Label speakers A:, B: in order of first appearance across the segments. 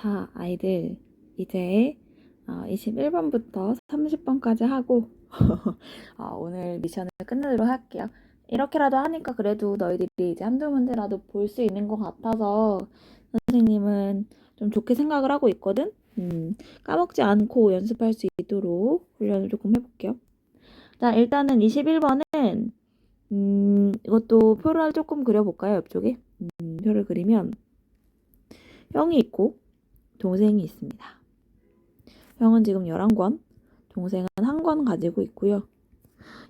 A: 자, 아이들 이제 21번부터 30번까지 하고 오늘 미션을 끝내도록 할게요. 이렇게라도 하니까 그래도 너희들이 이제 한두 문제라도 볼 수 있는 것 같아서 선생님은 좀 좋게 생각을 하고 있거든. 까먹지 않고 연습할 수 있도록 훈련을 조금 해볼게요. 자, 일단은 21번은 이것도 표를 조금 그려볼까요? 옆쪽에 표를 그리면 형이 있고 동생이 있습니다. 형은 지금 11권, 동생은 1권 가지고 있고요.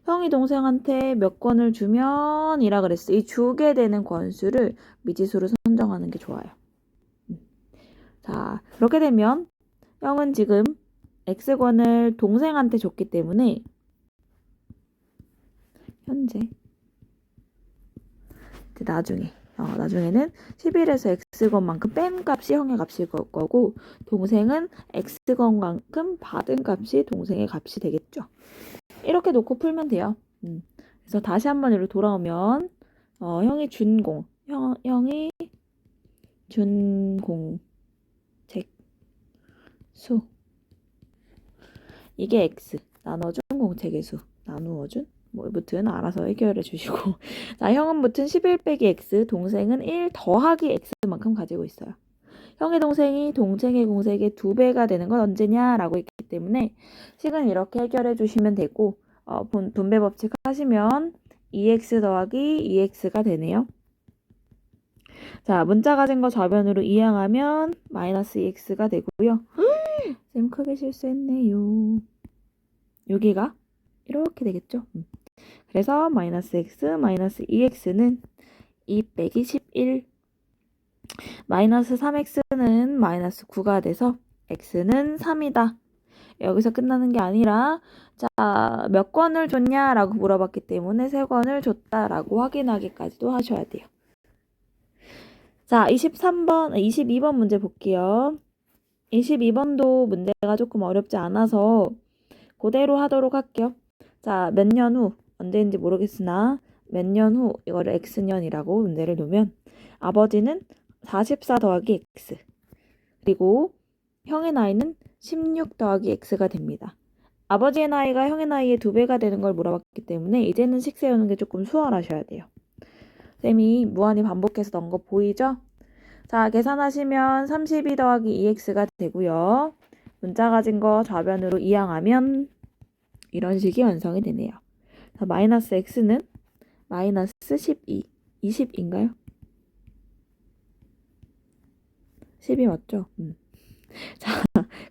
A: 형이 동생한테 몇 권을 주면 이라 그랬어. 이 주게 되는 권수를 미지수로 선정하는 게 좋아요. 자, 그렇게 되면 형은 지금 X권을 동생한테 줬기 때문에 현재 나중에는 11에서 X권만큼 뺀 값이 형의 값일 거고 동생은 X권만큼 받은 값이 동생의 값이 되겠죠. 이렇게 놓고 풀면 돼요. 그래서 다시 한번 여기로 돌아오면 형이 준공, 형이 준공책 수 이게 X 나눠준 공책의 수 나누어준 무튼 알아서 해결해 주시고 자, 형은 무튼 11 빼기 X, 동생은 1 더하기 X만큼 가지고 있어요. 형의 동생이 동생의 공책의 2배가 되는 건 언제냐라고 했기 때문에 식은 이렇게 해결해 주시면 되고 분배 법칙 하시면 2x 더하기 2x가 되네요. 자, 문자 가진 거 좌변으로 이항하면 마이너스 2x가 되고요. 쌤 크게 실수했네요. 여기가 이렇게 되겠죠. 그래서 마이너스 x 마이너스 2x는 2 빼기 11 마이너스 3x는 마이너스 9가 돼서 x는 3이다. 여기서 끝나는 게 아니라 자, 몇 권을 줬냐라고 물어봤기 때문에 3권을 줬다라고 확인하기까지도 하셔야 돼요. 자, 22번 문제 볼게요. 22번도 문제가 조금 어렵지 않아서 그대로 하도록 할게요. 자, 몇 년 후, 언제인지 모르겠으나 몇 년 후 이거를 x년이라고 문제를 놓으면 아버지는 44 더하기 x 그리고 형의 나이는 16 더하기 x가 됩니다. 아버지의 나이가 형의 나이의 2배가 되는 걸 물어봤기 때문에 이제는 식 세우는 게 조금 수월하셔야 돼요. 쌤이 무한히 반복해서 넣은 거 보이죠? 자, 계산하시면 32 더하기 2x가 되고요. 문자 가진 거 좌변으로 이항하면 이런 식이 완성이 되네요. 자, 마이너스 x는 마이너스 12, 20인가요? 10이 맞죠? 자,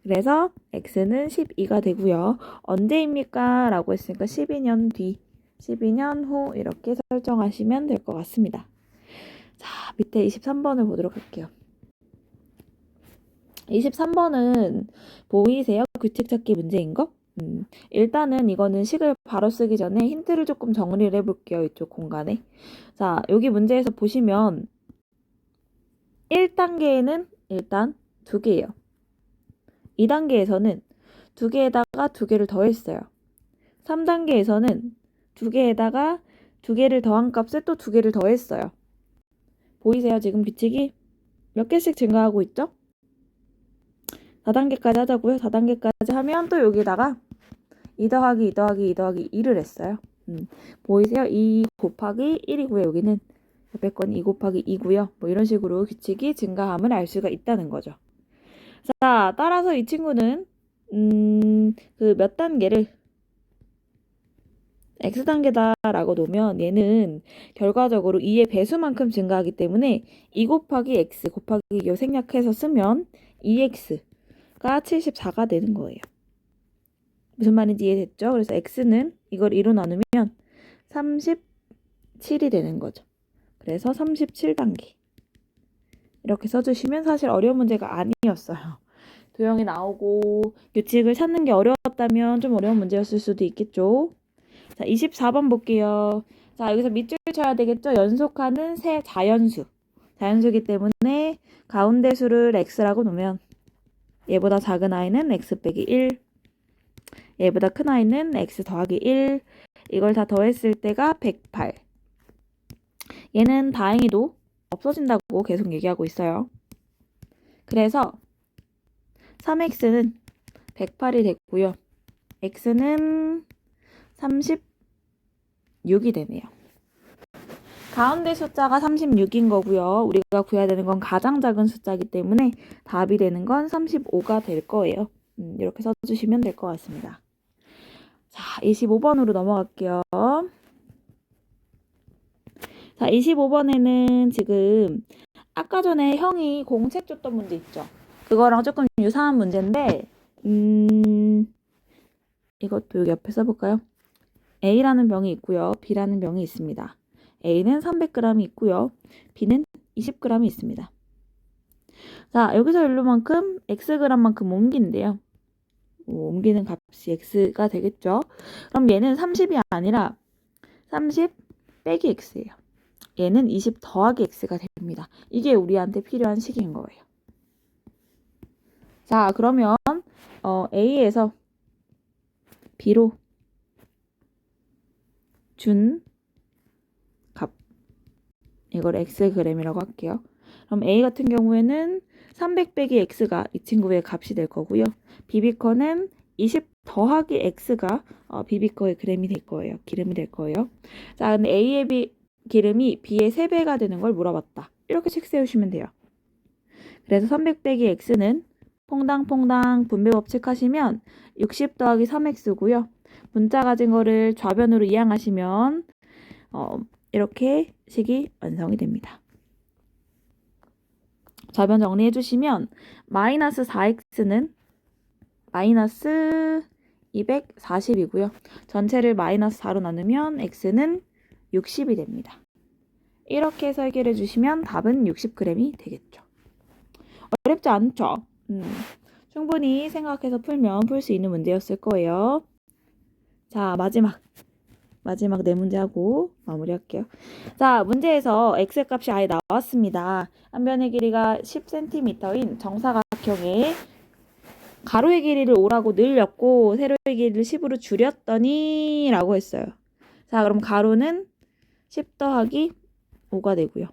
A: 그래서 x는 12가 되고요. 언제입니까? 라고 했으니까 12년 뒤, 12년 후 이렇게 설정하시면 될 것 같습니다. 자, 밑에 23번을 보도록 할게요. 23번은 보이세요? 규칙 찾기 문제인 거? 일단은 이거는 식을 바로 쓰기 전에 힌트를 조금 정리를 해볼게요. 이쪽 공간에. 자, 여기 문제에서 보시면 1단계에는 일단 2개예요. 2단계에서는 2개에다가 2개를 더했어요. 3단계에서는 2개에다가 2개를 더한 값에 또 2개를 더했어요. 보이세요? 지금 규칙이 몇 개씩 증가하고 있죠? 4단계까지 하자고요. 4단계까지 하면 또 여기다가 2 더하기 2 더하기 2 더하기 2를 했어요. 보이세요? 2 곱하기 1이고요. 여기는 옆에 건 2 곱하기 2고요. 뭐 이런 식으로 규칙이 증가함을 알 수가 있다는 거죠. 자, 따라서 이 친구는 그 몇 단계를 x단계다라고 놓으면 얘는 결과적으로 2의 배수만큼 증가하기 때문에 2 곱하기 x 곱하기 요 생략해서 쓰면 2x가 74가 되는 거예요. 무슨 말인지 이해됐죠? 그래서 x는 이걸 2로 나누면 37이 되는 거죠. 그래서 37단계 이렇게 써주시면 사실 어려운 문제가 아니었어요. 도형이 나오고 규칙을 찾는 게 어려웠다면 좀 어려운 문제였을 수도 있겠죠. 자, 24번 볼게요. 자, 여기서 밑줄 쳐야 되겠죠? 연속하는 세 자연수. 자연수이기 때문에 가운데 수를 x라고 놓으면 얘보다 작은 아이는 x 빼기 1, 얘보다 큰 아이는 x 더하기 1, 이걸 다 더했을 때가 108. 얘는 다행히도 없어진다고 계속 얘기하고 있어요. 그래서 3x는 108이 됐고요. x는 36이 되네요. 가운데 숫자가 36인 거고요. 우리가 구해야 되는 건 가장 작은 숫자이기 때문에 답이 되는 건 35가 될 거예요. 이렇게 써주시면 될 것 같습니다. 자, 25번으로 넘어갈게요. 자, 25번에는 지금 아까 전에 형이 공책 줬던 문제 있죠? 그거랑 조금 유사한 문제인데 이것도 여기 옆에 써볼까요? A라는 병이 있고요. B라는 병이 있습니다. A는 300g이 있고요. B는 20g이 있습니다. 자, 여기서 일로만큼 Xg만큼 옮긴대요. 옮기는 값이 X가 되겠죠? 그럼 얘는 30이 아니라 30 빼기 X예요. 얘는 20 더하기 X가 됩니다. 이게 우리한테 필요한 식인 거예요. 자, 그러면 A에서 B로 준 값, 이걸 Xg이라고 할게요. 그럼 A 같은 경우에는 300 빼기 X가 이 친구의 값이 될 거고요. 비비커는 20 더하기 X가 비비커의 그램이 될 거예요. 기름이 될 거예요. 자, 근데 A의 기름이 B의 3배가 되는 걸 물어봤다. 이렇게 책 세우시면 돼요. 그래서 300 빼기 X는 퐁당퐁당 분배 법칙 하시면 60 더하기 3X고요. 문자 가진 거를 좌변으로 이항하시면 이렇게 식이 완성이 됩니다. 좌변 정리해 주시면 마이너스 4x는 마이너스 240이고요. 전체를 마이너스 4로 나누면 x는 60이 됩니다. 이렇게 해서 해결해 주시면 답은 60g이 되겠죠. 어렵지 않죠? 충분히 생각해서 풀면 풀 수 있는 문제였을 거예요. 자, 마지막 네 문제 하고 마무리할게요. 자, 문제에서 x 값이 아예 나왔습니다. 한 변의 길이가 10cm인 정사각형에 가로의 길이를 5라고 늘렸고 세로의 길이를 10으로 줄였더니 라고 했어요. 자, 그럼 가로는 10 더하기 5가 되고요.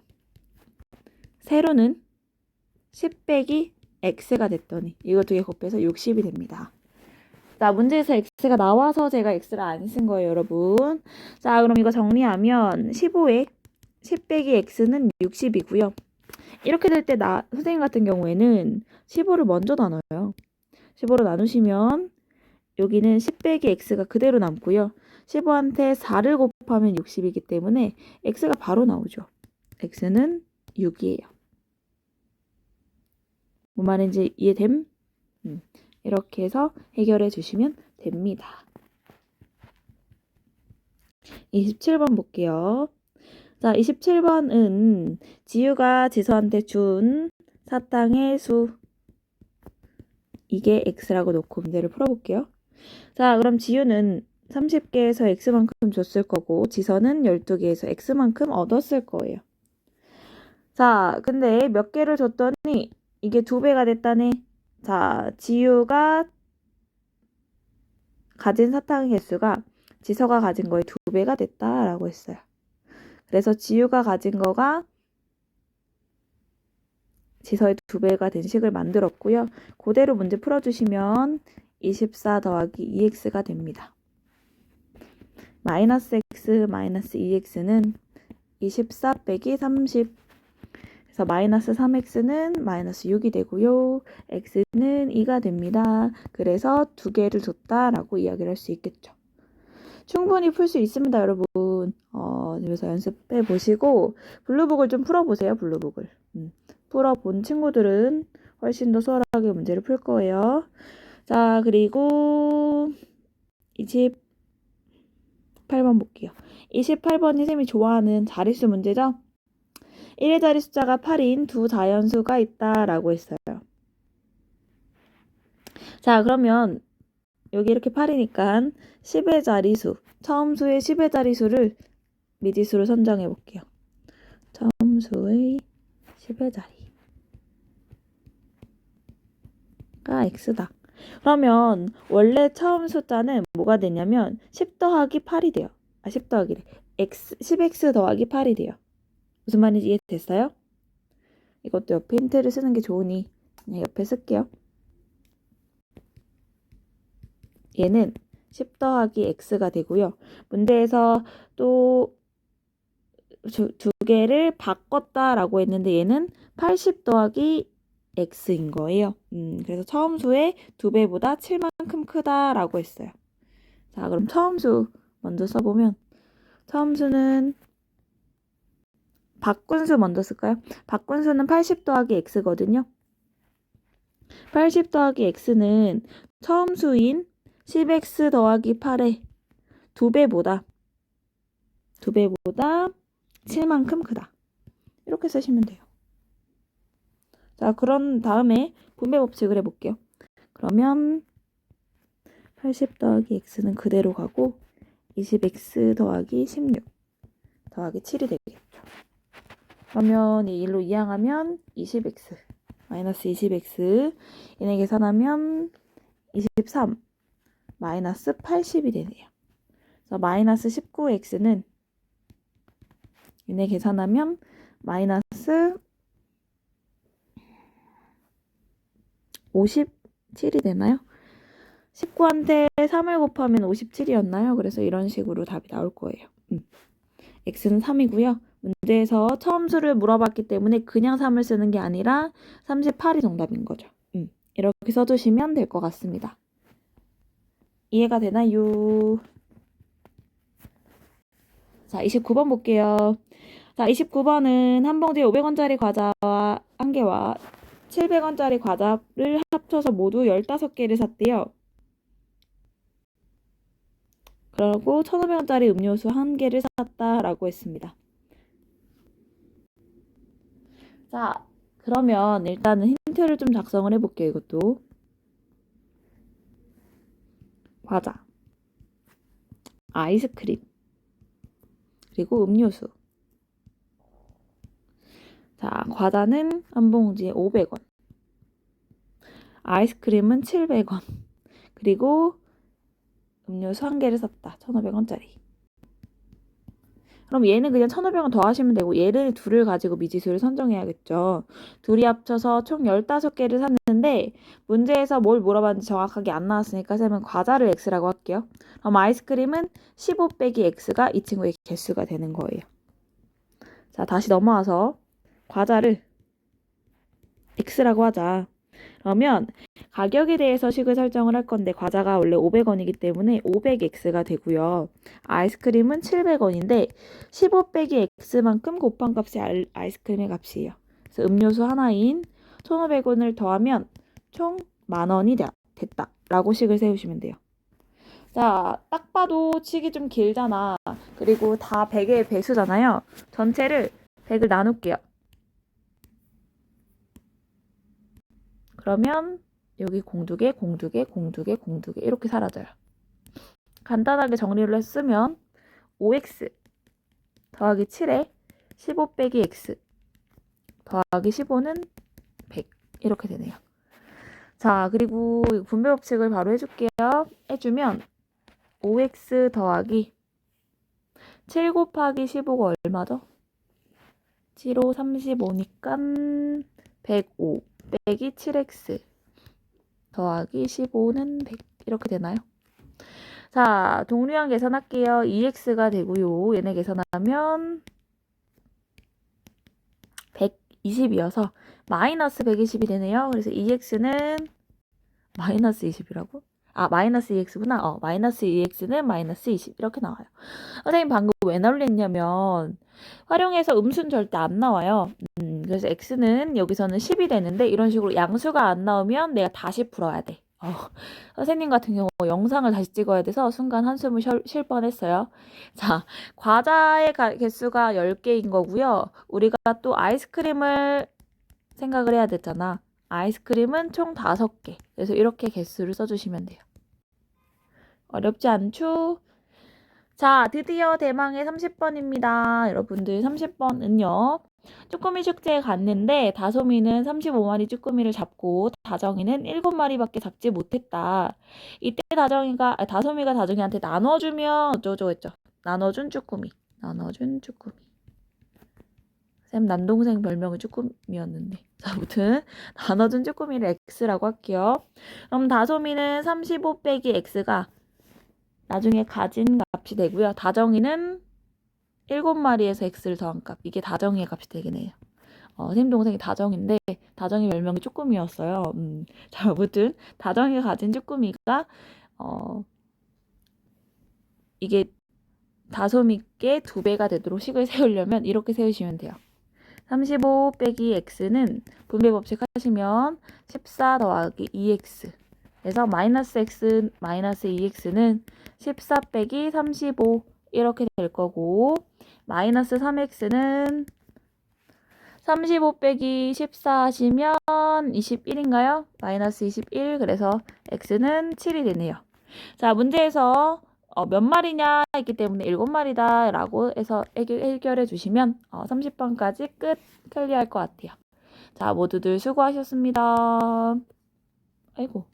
A: 세로는 10 빼기 x가 됐더니 이거 두 개 곱해서 60이 됩니다. 자, 문제에서 x가 나와서 제가 x를 안 쓴 거예요, 여러분. 자, 그럼 이거 정리하면 15에 10 빼기 x는 60이고요. 이렇게 될 때 선생님 같은 경우에는 15를 먼저 나눠요. 15로 나누시면 여기는 10 빼기 x가 그대로 남고요. 15한테 4를 곱하면 60이기 때문에 x가 바로 나오죠. x는 6이에요. 뭔 말인지 이해됨? 이렇게 해서 해결해 주시면 됩니다. 27번 볼게요. 자, 27번은 지우가 지수한테 준 사탕의 수, 이게 x라고 놓고 문제를 풀어볼게요. 자, 그럼 지우는 30개에서 x만큼 줬을 거고 지선은 12개에서 x만큼 얻었을 거예요. 자, 근데 몇 개를 줬더니 이게 2배가 됐다네. 자, 지우가 가진 사탕의 개수가 지서가 가진 거의 2배가 됐다라고 했어요. 그래서 지우가 가진 거가 지서의 2배가 된 식을 만들었고요. 그대로 문제 풀어주시면 24 더하기 2x가 됩니다. 마이너스 x 마이너스 2x는 24 빼기 30. 그래서 마이너스 3x는 마이너스 6이 되고요. x는 2가 됩니다. 그래서 2개를 줬다라고 이야기를 할 수 있겠죠. 충분히 풀 수 있습니다, 여러분. 그래서 연습해 보시고 블루북을 좀 풀어보세요, 블루북을. 풀어본 친구들은 훨씬 더 수월하게 문제를 풀 거예요. 자, 그리고 28번 볼게요. 28번이 쌤이 좋아하는 자릿수 문제죠? 1의 자리 숫자가 8인 두 자연수가 있다라고 했어요. 자, 그러면 여기 이렇게 8이니까 10의 자리수, 처음 수의 10의 자리수를 미지수로 선정해 볼게요. 처음 수의 10의 자리가 x다. 그러면 원래 처음 숫자는 뭐가 되냐면 10 더하기 8이 돼요. 10 더하기래. 10x 더하기 8이 돼요. 무슨 말인지 이해됐어요? 이것도 옆에 힌트를 쓰는 게 좋으니 그냥 옆에 쓸게요. 얘는 10 더하기 x가 되고요. 문제에서 또 두 개를 바꿨다라고 했는데 얘는 80 더하기 x인 거예요. 그래서 처음수의 2배보다 7만큼 크다라고 했어요. 자, 그럼 처음수 먼저 써보면 처음수는 바꾼수 먼저 쓸까요? 바꾼수는 80 더하기 x거든요. 80 더하기 x는 처음수인 10x 더하기 8의 2배보다 7만큼 크다. 이렇게 쓰시면 돼요. 자, 그런 다음에 분배 법칙을 해볼게요. 그러면 80 더하기 x는 그대로 가고 20x 더하기 16 더하기 7이 되겠죠. 그러면 이 1로 이항하면 20x 마이너스 20x 얘네 계산하면 23 마이너스 80이 되네요. 그래서 마이너스 19x는 얘네 계산하면 마이너스 57이 되나요? 19한테 3을 곱하면 57이었나요? 그래서 이런 식으로 답이 나올 거예요. x는 3이고요. 문제에서 처음수를 물어봤기 때문에 그냥 3을 쓰는 게 아니라 38이 정답인 거죠. 이렇게 써주시면 될 것 같습니다. 이해가 되나요? 자, 29번 볼게요. 자, 29번은 한 봉지에 500원짜리 과자와 한 개와 700원짜리 과자를 합쳐서 모두 15개를 샀대요. 그리고 1,500원짜리 음료수 한 개를 샀다라고 했습니다. 자, 그러면 일단은 힌트를 좀 작성을 해볼게요. 이것도 과자, 아이스크림, 그리고 음료수. 자, 과자는 한 봉지에 500원, 아이스크림은 700원, 그리고 음료수 한 개를 샀다. 1,500원짜리. 그럼 얘는 그냥 1,500원 더 하시면 되고 얘를 둘을 가지고 미지수를 선정해야겠죠. 둘이 합쳐서 총 15개를 샀는데 문제에서 뭘 물어봤는지 정확하게 안 나왔으니까 쌤은 과자를 x라고 할게요. 그럼 아이스크림은 15 빼기 x가 이 친구의 개수가 되는 거예요. 자, 다시 넘어와서 과자를 x라고 하자. 그러면 가격에 대해서 식을 설정을 할 건데 과자가 원래 500원이기 때문에 500x가 되고요. 아이스크림은 700원인데 15 빼기 x만큼 곱한 값이 아이스크림의 값이에요. 그래서 음료수 하나인 1,500원을 더하면 총 10,000원이 됐다 라고 식을 세우시면 돼요. 자, 딱 봐도 식이 좀 길잖아. 그리고 다 100의 배수잖아요. 전체를 100을 나눌게요. 그러면 여기 공두개, 공두개, 공두개, 공두개 이렇게 사라져요. 간단하게 정리를 했으면 5x 더하기 7에 15 빼기 x 더하기 15는 100 이렇게 되네요. 자, 그리고 분배 법칙을 바로 해줄게요. 해주면 5x 더하기 7 곱하기 15가 얼마죠? 7호 35니까 105 빼기 7x 더하기 15는 100 이렇게 되나요? 자, 동류항 계산할게요. 2x가 되고요. 얘네 계산하면 120이어서 마이너스 120이 되네요. 그래서 2x는 마이너스 20이라고? 아, 마이너스 2x구나. 마이너스 2x는 마이너스 20 이렇게 나와요. 선생님 방금 왜 날렸냐면 활용해서 음수는 절대 안 나와요. 그래서 x는 여기서는 10이 되는데 이런 식으로 양수가 안 나오면 내가 다시 풀어야 돼. 선생님 같은 경우 영상을 다시 찍어야 돼서 순간 한숨을 쉴 뻔했어요. 자, 과자의 개수가 10개인 거고요. 우리가 또 아이스크림을 생각을 해야 되잖아. 아이스크림은 총 5개. 그래서 이렇게 개수를 써주시면 돼요. 어렵지 않죠? 자, 드디어 대망의 30번입니다. 여러분들 30번은요. 쭈꾸미 축제에 갔는데 다솜이는 35마리 쭈꾸미를 잡고 다정이는 7마리밖에 잡지 못했다. 이때 다솜이가 다정이한테 나눠주면 어쩌고 했죠. 나눠준 쭈꾸미. 쌤 남동생 별명이 쭈꾸미였는데. 자, 아무튼 나눠준 쭈꾸미를 x라고 할게요. 그럼 다솜이는 35 빼기 x가 나중에 가진 값이 되고요. 다정이는 7마리에서 x를 더한 값. 이게 다정이의 값이 되겠네요. 쌤 동생이 다정인데 다정이 별명이 쭈꾸미였어요. 자, 아무튼 다정이가 가진 쭈꾸미가 이게 다솜이께 2배가 되도록 식을 세우려면 이렇게 세우시면 돼요. 35 빼기 x는 분배 법칙 하시면 14 더하기 2x 그래서 마이너스 x 마이너스 2x는 14 빼기 35 이렇게 될 거고 마이너스 3x는 35 빼기 14 하시면 21인가요? 마이너스 21 그래서 x는 7이 되네요. 자, 문제에서 몇 마리냐 있기 때문에 7마리다 라고 해서 해결해 주시면 30번까지 끝 클리어할 것 같아요. 자, 모두들 수고하셨습니다. 아이고.